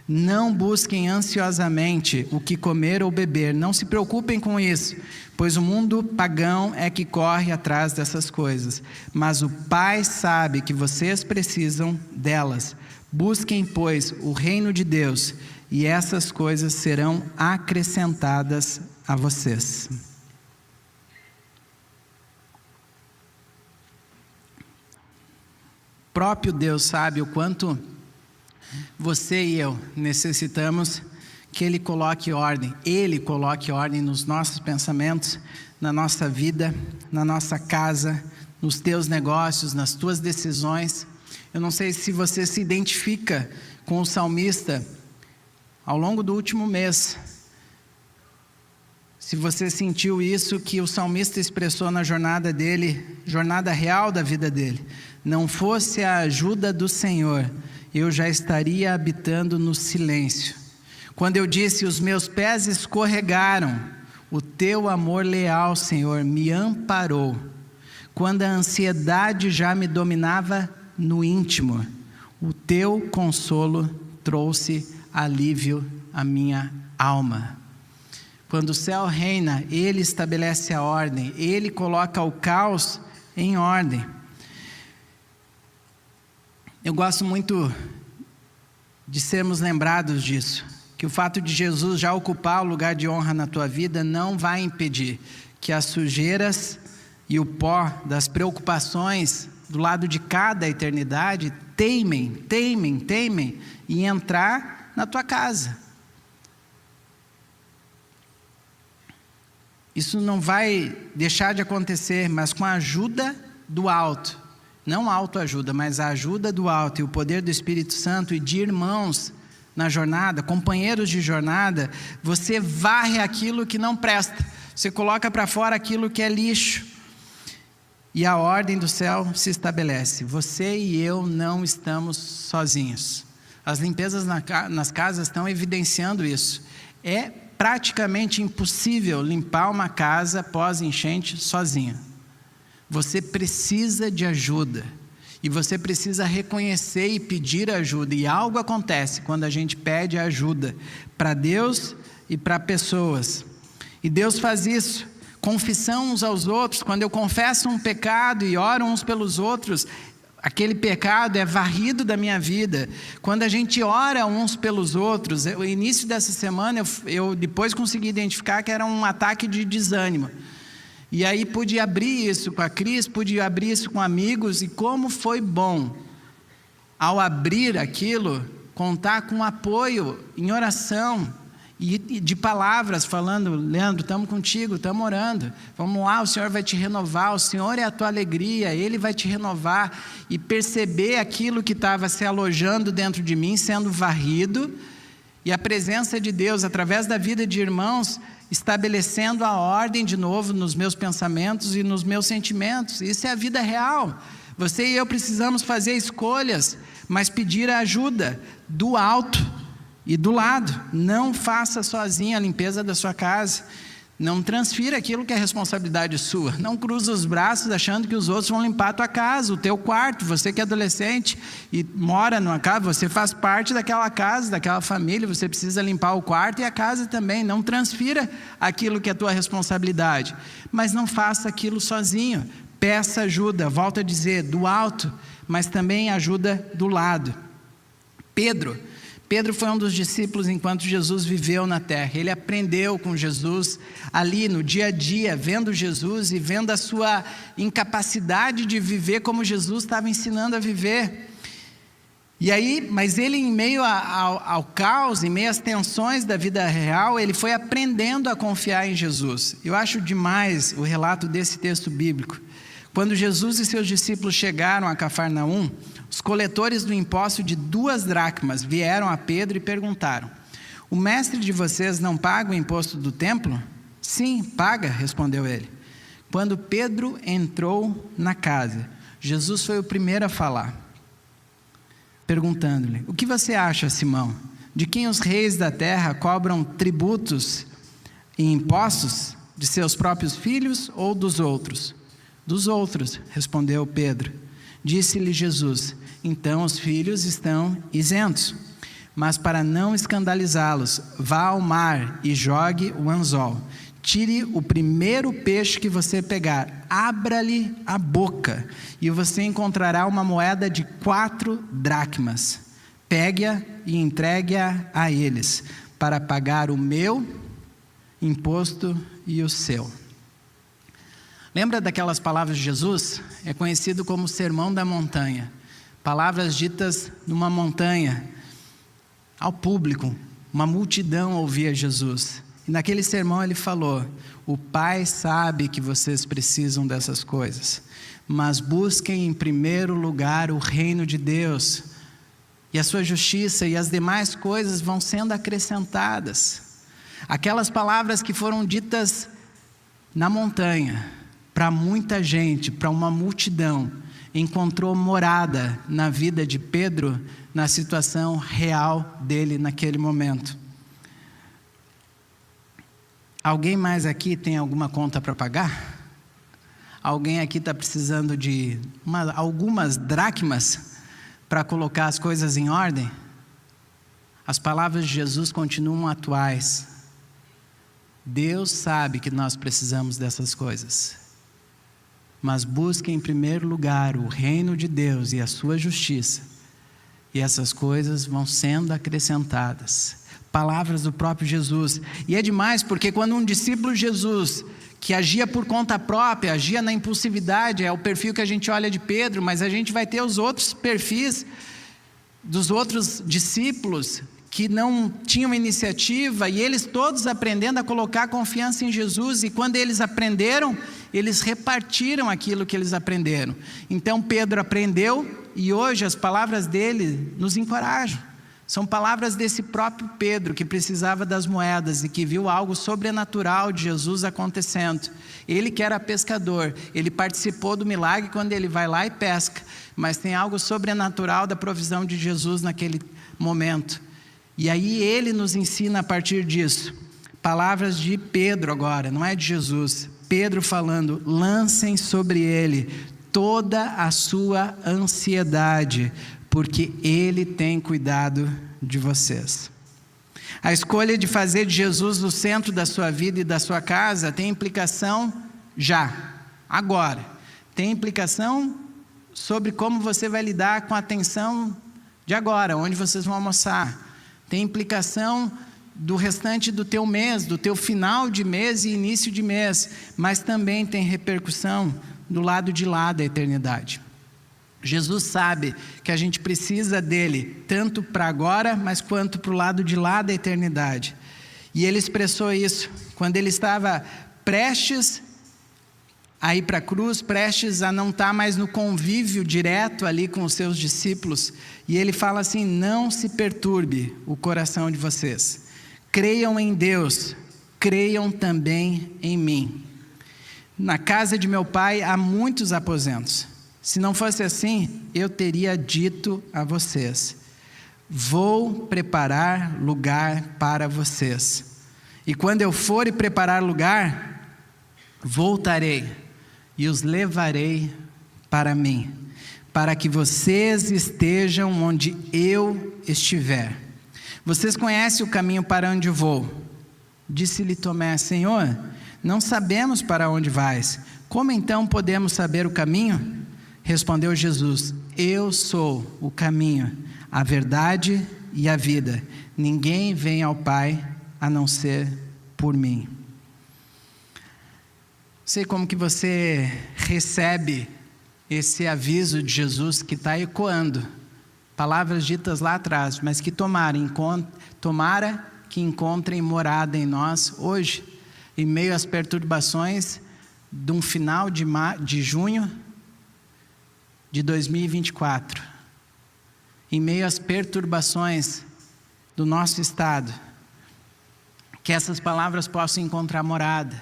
Não busquem ansiosamente o que comer ou beber, não se preocupem com isso, pois o mundo pagão é que corre atrás dessas coisas. Mas o Pai sabe que vocês precisam delas. Busquem, pois, o reino de Deus, e essas coisas serão acrescentadas a vocês. O próprio Deus sabe o quanto você e eu necessitamos que Ele coloque ordem nos nossos pensamentos, na nossa vida, na nossa casa, nos teus negócios, nas tuas decisões. Eu não sei se você se identifica com o salmista ao longo do último mês. Se você sentiu isso que o salmista expressou na jornada dele, jornada real da vida dele: não fosse a ajuda do Senhor, eu já estaria habitando no silêncio. Quando eu disse, os meus pés escorregaram, o teu amor leal, Senhor, me amparou. Quando a ansiedade já me dominava no íntimo, o teu consolo trouxe alívio à minha alma. Quando o céu reina, Ele estabelece a ordem, Ele coloca o caos em ordem. Eu gosto muito de sermos lembrados disso, que o fato de Jesus já ocupar o lugar de honra na tua vida não vai impedir que as sujeiras e o pó das preocupações do lado de cada eternidade teimem e entrar na tua casa. Isso não vai deixar de acontecer, mas com a ajuda do alto, não autoajuda, mas a ajuda do alto e o poder do Espírito Santo e de irmãos na jornada, companheiros de jornada, você varre aquilo que não presta, você coloca para fora aquilo que é lixo, e a ordem do céu se estabelece. Você e eu não estamos sozinhos. As limpezas nas casas estão evidenciando isso. É praticamente impossível limpar uma casa pós-enchente sozinho. Você precisa de ajuda. E você precisa reconhecer e pedir ajuda. E algo acontece quando a gente pede ajuda para Deus e para pessoas. E Deus faz isso. Confissão uns aos outros. Quando eu confesso um pecado e oro uns pelos outros, aquele pecado é varrido da minha vida. Quando a gente ora uns pelos outros, o início dessa semana eu depois consegui identificar que era um ataque de desânimo. E aí pude abrir isso com a Cris, pude abrir isso com amigos, e como foi bom, ao abrir aquilo, contar com apoio em oração, e de palavras falando: Leandro, estamos contigo, estamos orando, vamos lá, o Senhor vai te renovar, o Senhor é a tua alegria, Ele vai te renovar, e perceber aquilo que estava se alojando dentro de mim, sendo varrido, e a presença de Deus, através da vida de irmãos, estabelecendo a ordem de novo nos meus pensamentos e nos meus sentimentos. Isso é a vida real. Você e eu precisamos fazer escolhas, mas pedir a ajuda do alto e do lado. Não faça sozinho a limpeza da sua casa. Não transfira aquilo que é responsabilidade sua. Não cruza os braços achando que os outros vão limpar a tua casa, o teu quarto. Você que é adolescente e mora numa casa, você faz parte daquela casa, daquela família. Você precisa limpar o quarto e a casa também. Não transfira aquilo que é tua responsabilidade. Mas não faça aquilo sozinho. Peça ajuda, volto a dizer, do alto, mas também ajuda do lado. Pedro foi um dos discípulos enquanto Jesus viveu na terra. Ele aprendeu com Jesus ali no dia a dia, vendo Jesus e vendo a sua incapacidade de viver como Jesus estava ensinando a viver. E aí, mas ele, em meio ao caos, em meio às tensões da vida real, ele foi aprendendo a confiar em Jesus. Eu acho demais o relato desse texto bíblico. Quando Jesus e seus discípulos chegaram a Cafarnaum, os coletores do imposto de 2 dracmas vieram a Pedro e perguntaram: o mestre de vocês não paga o imposto do templo? Sim, paga, respondeu ele. Quando Pedro entrou na casa, Jesus foi o primeiro a falar, perguntando-lhe: o que você acha, Simão? De quem os reis da terra cobram tributos e impostos? De seus próprios filhos ou dos outros? Dos outros, respondeu Pedro. Disse-lhe Jesus: então os filhos estão isentos. Mas para não escandalizá-los, vá ao mar e jogue o anzol. Tire o primeiro peixe que você pegar, abra-lhe a boca, e você encontrará uma moeda de 4 dracmas. Pegue-a e entregue-a a eles, para pagar o meu imposto e o seu. Lembra daquelas palavras de Jesus? É conhecido como o Sermão da Montanha. Palavras ditas numa montanha, ao público, uma multidão ouvia Jesus. E naquele sermão ele falou: o Pai sabe que vocês precisam dessas coisas, mas busquem em primeiro lugar o reino de Deus, e a sua justiça, e as demais coisas vão sendo acrescentadas. Aquelas palavras que foram ditas na montanha, para muita gente, para uma multidão, encontrou morada na vida de Pedro, na situação real dele naquele momento. Alguém mais aqui tem alguma conta para pagar? Alguém aqui está precisando de algumas dracmas para colocar as coisas em ordem? As palavras de Jesus continuam atuais. Deus sabe que nós precisamos dessas coisas. Mas busque em primeiro lugar o reino de Deus e a sua justiça, e essas coisas vão sendo acrescentadas. Palavras do próprio Jesus. E é demais, porque quando um discípulo de Jesus, que agia por conta própria, agia na impulsividade, é o perfil que a gente olha de Pedro, mas a gente vai ter os outros perfis dos outros discípulos que não tinham iniciativa, e eles todos aprendendo a colocar confiança em Jesus. E quando eles aprenderam, eles repartiram aquilo que eles aprenderam. Então Pedro aprendeu e hoje as palavras dele nos encorajam. São palavras desse próprio Pedro, que precisava das moedas e que viu algo sobrenatural de Jesus acontecendo. Ele que era pescador, ele participou do milagre quando ele vai lá e pesca, mas tem algo sobrenatural da provisão de Jesus naquele momento. E aí ele nos ensina a partir disso. Palavras de Pedro agora, não é de Jesus. Pedro falando: lancem sobre ele toda a sua ansiedade, porque ele tem cuidado de vocês. A escolha de fazer de Jesus o centro da sua vida e da sua casa tem implicação já, agora. Tem implicação sobre como você vai lidar com a atenção de agora, onde vocês vão almoçar. Tem implicação do restante do teu mês, do teu final de mês e início de mês, mas também tem repercussão do lado de lá da eternidade. Jesus sabe que a gente precisa dele, tanto para agora, mas quanto para o lado de lá da eternidade. E ele expressou isso quando ele estava prestes a ir para a cruz, prestes a não estar mais no convívio direto ali com os seus discípulos. E ele fala assim: não se perturbe o coração de vocês. Creiam em Deus, creiam também em mim. Na casa de meu pai há muitos aposentos. Se não fosse assim, eu teria dito a vocês: vou preparar lugar para vocês. E quando eu for e preparar lugar, voltarei e os levarei para mim, para que vocês estejam onde eu estiver. Vocês conhecem o caminho para onde vou? Disse-lhe Tomé: Senhor, não sabemos para onde vais. Como então podemos saber o caminho? Respondeu Jesus: eu sou o caminho, a verdade e a vida. Ninguém vem ao Pai a não ser por mim. Sei como que você recebe esse aviso de Jesus que está ecoando. Palavras ditas lá atrás, mas que tomara que encontrem morada em nós hoje, em meio às perturbações de um final de junho de 2024, em meio às perturbações do nosso estado, que essas palavras possam encontrar morada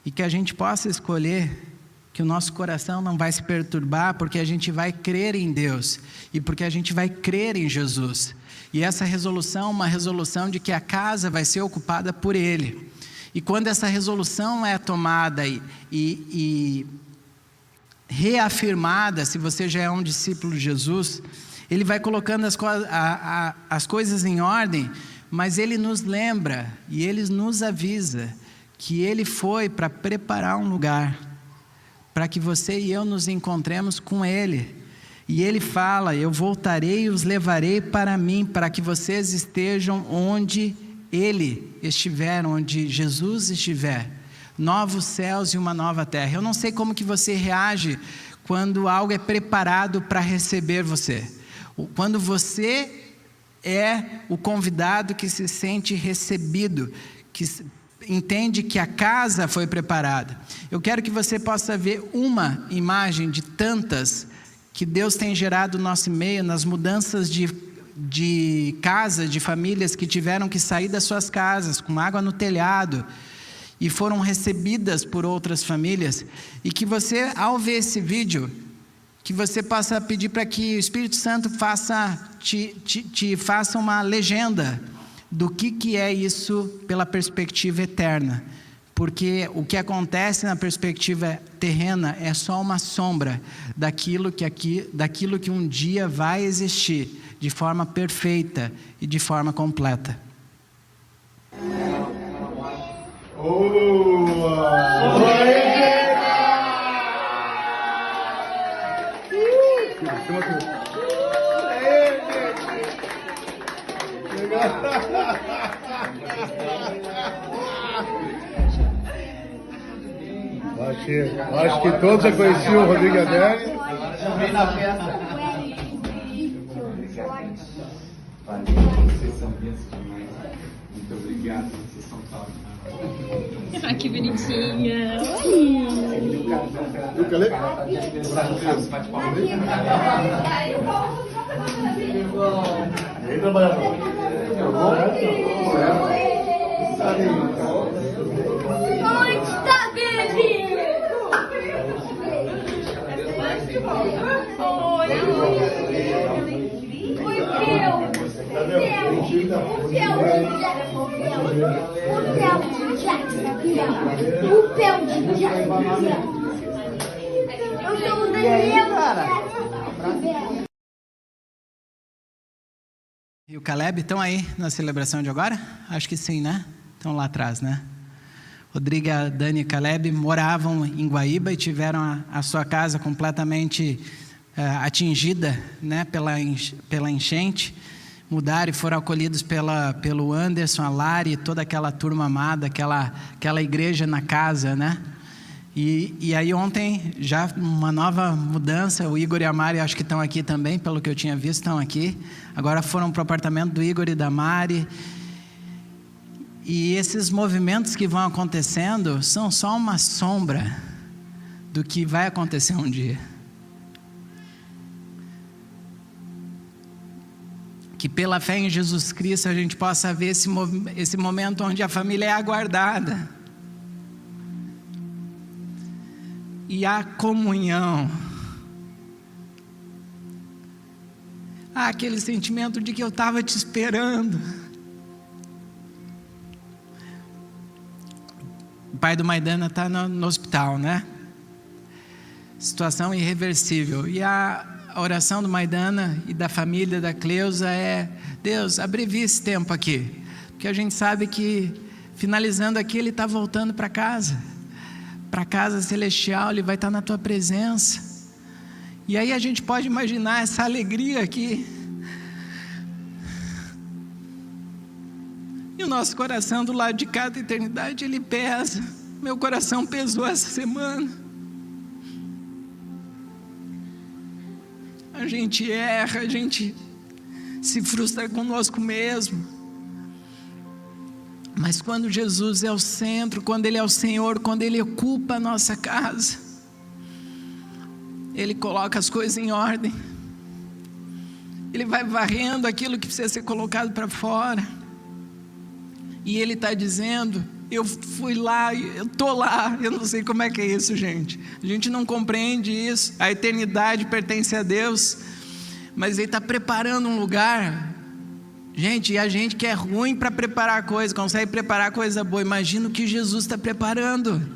e que a gente possa escolher que o nosso coração não vai se perturbar, porque a gente vai crer em Deus e porque a gente vai crer em Jesus. E essa resolução é uma resolução de que a casa vai ser ocupada por Ele. E quando essa resolução é tomada e reafirmada, se você já é um discípulo de Jesus, Ele vai colocando as coisas em ordem, mas Ele nos lembra e Ele nos avisa que Ele foi para preparar um lugar, para que você e eu nos encontremos com Ele. E Ele fala: eu voltarei e os levarei para mim, para que vocês estejam onde Ele estiver, onde Jesus estiver. Novos céus e uma nova terra. Eu não sei como que você reage quando algo é preparado para receber você. Quando você é o convidado que se sente recebido, que entende que a casa foi preparada. Eu quero que você possa ver uma imagem de tantas que Deus tem gerado no nosso meio, nas mudanças de casa, de famílias que tiveram que sair das suas casas com água no telhado e foram recebidas por outras famílias, e que você, ao ver esse vídeo, que você possa pedir para que o Espírito Santo te faça uma legenda do que é isso pela perspectiva eterna, porque o que acontece na perspectiva terrena é só uma sombra daquilo que um dia vai existir de forma perfeita e de forma completa. Acho que todos já conheciam o Rodrigo Adélio. Também na festa. Vocês são bênçãos demais. Muito obrigado. Vocês são top. Ah, que bonitinha. E o Caleb? Aí trabalhando. Onde está Gabi? E o Caleb estão aí na celebração de agora? Acho que sim, né? Estão lá atrás, né? Rodrigo, Dani e Caleb moravam em Guaíba e tiveram a sua casa completamente atingida, né, pela enchente. Mudaram e foram acolhidos pelo Anderson, a Lari, toda aquela turma amada, aquela igreja na casa, né? E aí ontem, já uma nova mudança, o Igor e a Mari acho que estão aqui também, pelo que eu tinha visto, estão aqui. Agora foram para o apartamento do Igor e da Mari. E esses movimentos que vão acontecendo são só uma sombra do que vai acontecer um dia. Que pela fé em Jesus Cristo a gente possa ver esse momento onde a família é aguardada. E a comunhão. Aquele sentimento de que eu estava te esperando. O pai do Maidana está no hospital, né? Situação irreversível. E a oração do Maidana e da família da Cleusa é: Deus, abrevia esse tempo aqui. Porque a gente sabe que, finalizando aqui, ele está voltando para casa. Para a casa celestial, ele vai estar na tua presença. E aí a gente pode imaginar essa alegria aqui. E o nosso coração do lado de cada eternidade, ele pesa. Meu coração pesou essa semana. A gente erra, a gente se frustra conosco mesmo. Mas quando Jesus é o centro, quando Ele é o Senhor, quando Ele ocupa a nossa casa, Ele coloca as coisas em ordem. Ele vai varrendo aquilo que precisa ser colocado para fora. E Ele está dizendo: eu fui lá, eu estou lá. Eu não sei como é que é isso, gente. A gente não compreende isso. A eternidade pertence a Deus. Mas Ele está preparando um lugar. Gente, e a gente que é ruim para preparar coisa, consegue preparar coisa boa. Imagina o que Jesus está preparando.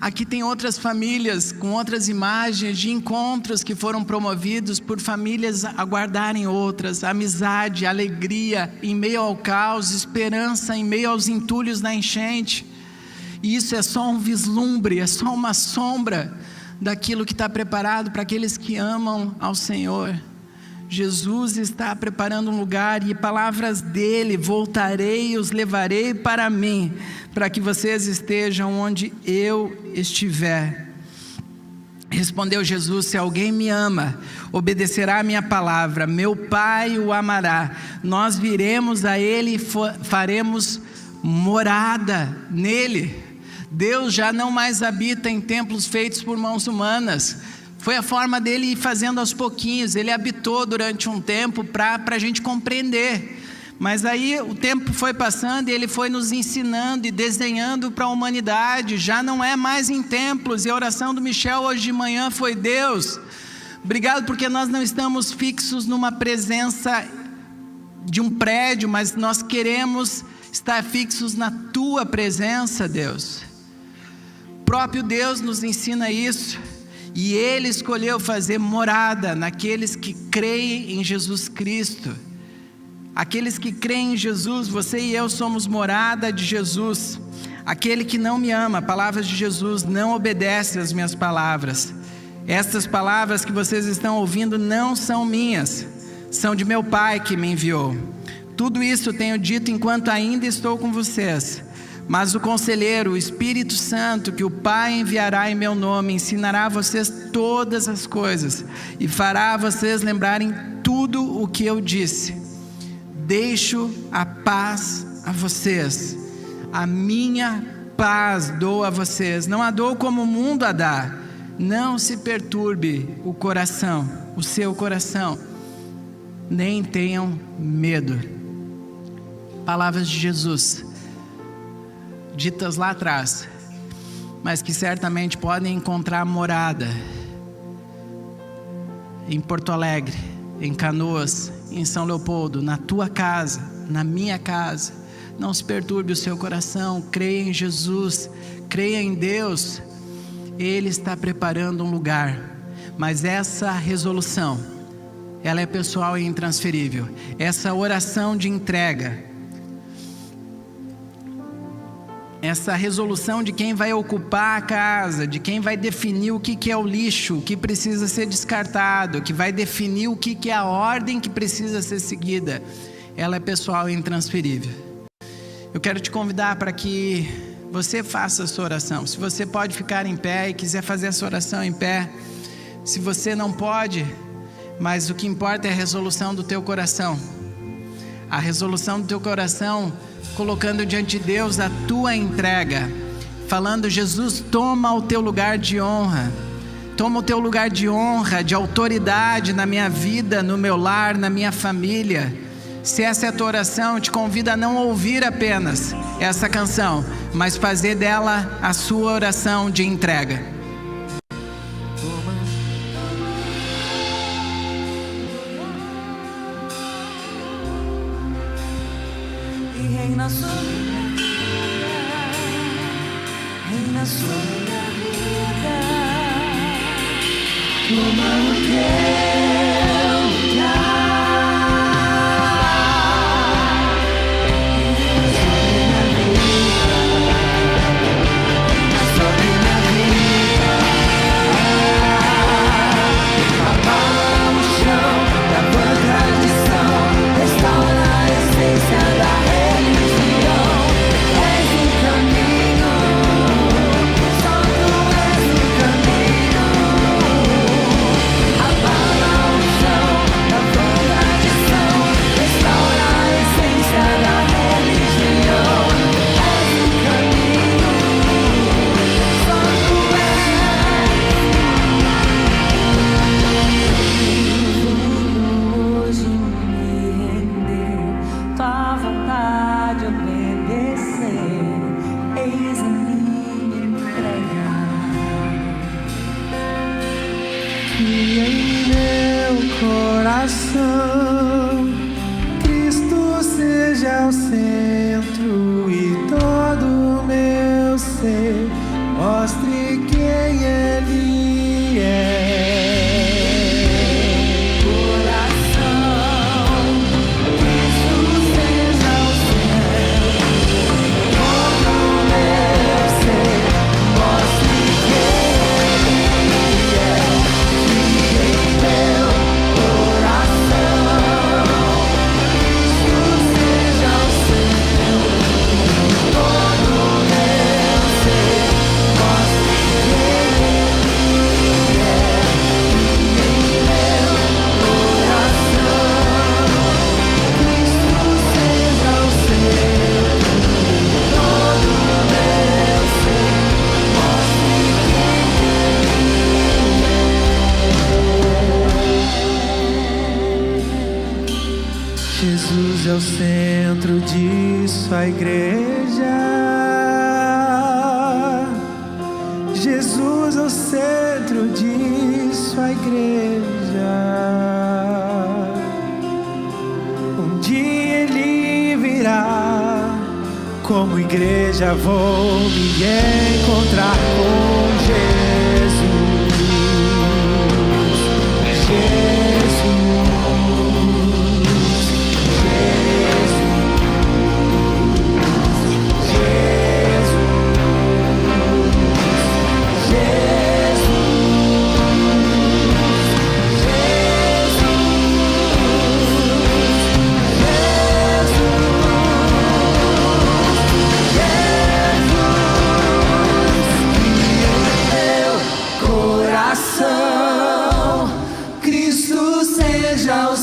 Aqui tem outras famílias com outras imagens de encontros que foram promovidos por famílias aguardarem outras. Amizade, alegria em meio ao caos, esperança em meio aos entulhos da enchente. E isso é só um vislumbre, é só uma sombra daquilo que está preparado para aqueles que amam ao Senhor. Jesus está preparando um lugar e palavras dele: voltarei e os levarei para mim, para que vocês estejam onde eu estiver. Respondeu Jesus: se alguém me ama, obedecerá a minha palavra, meu Pai o amará, nós viremos a ele e faremos morada nele. Deus já não mais habita em templos feitos por mãos humanas. Foi a forma dele ir fazendo aos pouquinhos. Ele habitou durante um tempo para a gente compreender. Mas aí o tempo foi passando e ele foi nos ensinando e desenhando para a humanidade. Já não é mais em templos. E a oração do Michel hoje de manhã foi: Deus, obrigado porque nós não estamos fixos numa presença de um prédio, mas nós queremos estar fixos na tua presença, Deus. O próprio Deus nos ensina isso. E Ele escolheu fazer morada naqueles que creem em Jesus Cristo. Aqueles que creem em Jesus, você e eu somos morada de Jesus. Aquele que não me ama, palavras de Jesus, não obedece às minhas palavras. Estas palavras que vocês estão ouvindo não são minhas, são de meu Pai que me enviou. Tudo isso tenho dito enquanto ainda estou com vocês. Mas o Conselheiro, o Espírito Santo, que o Pai enviará em meu nome, ensinará a vocês todas as coisas e fará vocês lembrarem tudo o que eu disse. Deixo a paz a vocês, a minha paz dou a vocês, não a dou como o mundo a dá. Não se perturbe o coração, o seu coração, nem tenham medo. Palavras de Jesus, ditas lá atrás, mas que certamente podem encontrar morada em Porto Alegre, em Canoas, em São Leopoldo, na tua casa, na minha casa. Não se perturbe o seu coração, creia em Jesus, creia em Deus. Ele está preparando um lugar, mas essa resolução, ela é pessoal e intransferível. Essa oração de entrega, essa resolução de quem vai ocupar a casa, de quem vai definir o que é o lixo, o que precisa ser descartado, que vai definir o que é a ordem que precisa ser seguida, ela é pessoal e intransferível. Eu quero te convidar para que você faça a sua oração. Se você pode ficar em pé e quiser fazer a sua oração em pé, se você não pode, mas o que importa é a resolução do teu coração. A resolução do teu coração, colocando diante de Deus a tua entrega, falando: Jesus, toma o teu lugar de honra, toma o teu lugar de honra, de autoridade na minha vida, no meu lar, na minha família. Se essa é a tua oração, te convido a não ouvir apenas essa canção, mas fazer dela a sua oração de entrega. E reina sobre minha vida, reina sobre minha vida. Toma o teu lugar. Cristo seja o centro e todo o meu ser mostre quem Ele é. Coração, Cristo seja o centro, todo o meu ser mostre quem Ele é. Em meu Jesus é o centro disso, a igreja. Jesus é o centro disso, a igreja. Um dia Ele virá, como igreja vou me encontrar com Jesus. Jesus.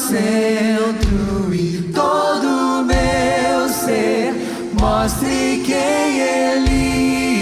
Centro e todo o meu ser mostre quem Ele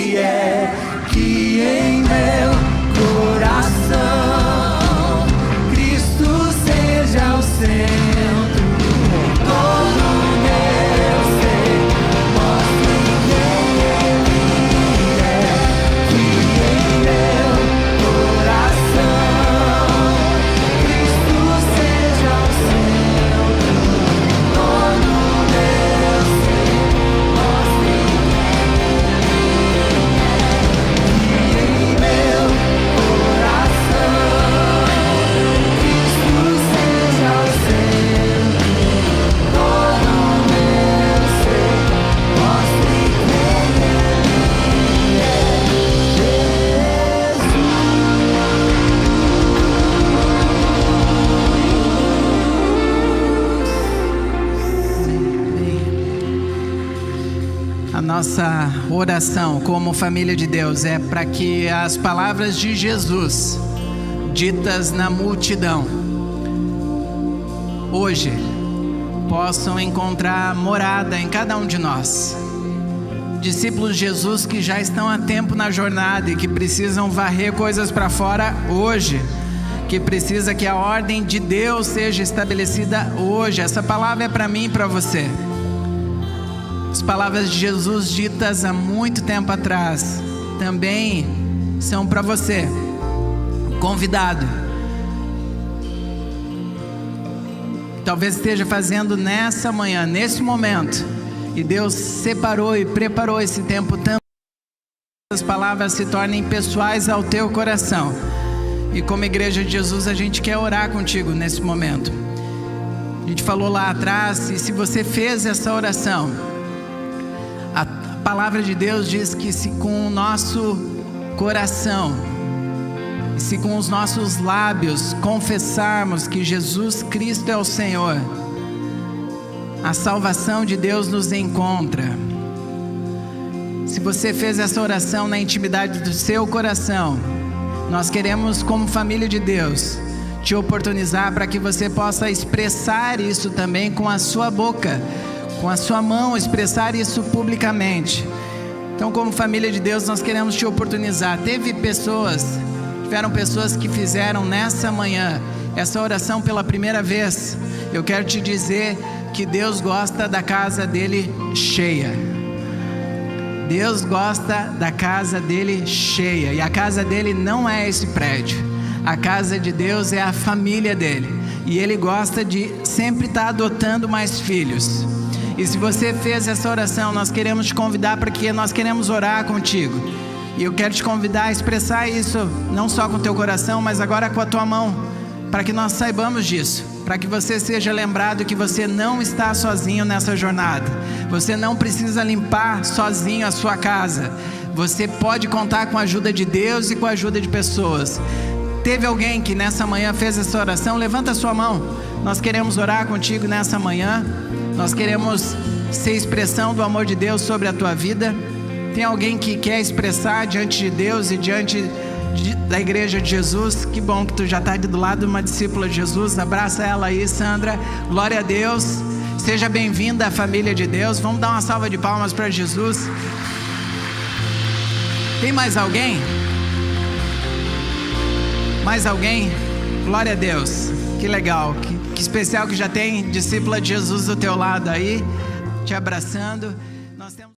nossa oração como família de Deus é para que as palavras de Jesus, ditas na multidão, hoje possam encontrar morada em cada um de nós. Discípulos de Jesus que já estão há tempo na jornada e que precisam varrer coisas para fora hoje, que precisa que a ordem de Deus seja estabelecida hoje. Essa palavra é para mim e para você. As palavras de Jesus ditas há muito tempo atrás também são para você, convidado. Talvez esteja fazendo nessa manhã, nesse momento, e Deus separou e preparou esse tempo tanto que as palavras se tornem pessoais ao teu coração. E como igreja de Jesus, a gente quer orar contigo nesse momento. A gente falou lá atrás, e se você fez essa oração, a palavra de Deus diz que se com o nosso coração, se com os nossos lábios confessarmos que Jesus Cristo é o Senhor, a salvação de Deus nos encontra. Se você fez essa oração na intimidade do seu coração, nós queremos, como família de Deus, te oportunizar para que você possa expressar isso também com a sua boca, com a sua mão, expressar isso publicamente. Então, como família de Deus, nós queremos te oportunizar. Tiveram pessoas que fizeram nessa manhã essa oração pela primeira vez. Eu quero te dizer que Deus gosta da casa dele cheia. Deus gosta da casa dele cheia. E a casa dele não é esse prédio. A casa de Deus é a família dele. E ele gosta de sempre estar adotando mais filhos. E se você fez essa oração, nós queremos te convidar, porque nós queremos orar contigo. E eu quero te convidar a expressar isso, não só com o teu coração, mas agora com a tua mão, para que nós saibamos disso, para que você seja lembrado que você não está sozinho nessa jornada. Você não precisa limpar sozinho a sua casa. Você pode contar com a ajuda de Deus e com a ajuda de pessoas. Teve alguém que nessa manhã fez essa oração? Levanta a sua mão. Nós queremos orar contigo nessa manhã. Nós queremos ser expressão do amor de Deus sobre a tua vida. Tem alguém que quer expressar diante de Deus e diante da igreja de Jesus? Que bom que tu já está do lado de uma discípula de Jesus. Abraça ela aí, Sandra. Glória a Deus. Seja bem-vinda à família de Deus. Vamos dar uma salva de palmas para Jesus. Tem mais alguém? Mais alguém? Glória a Deus. Que legal, que especial que já tem discípula de Jesus do teu lado aí, te abraçando. Nós temos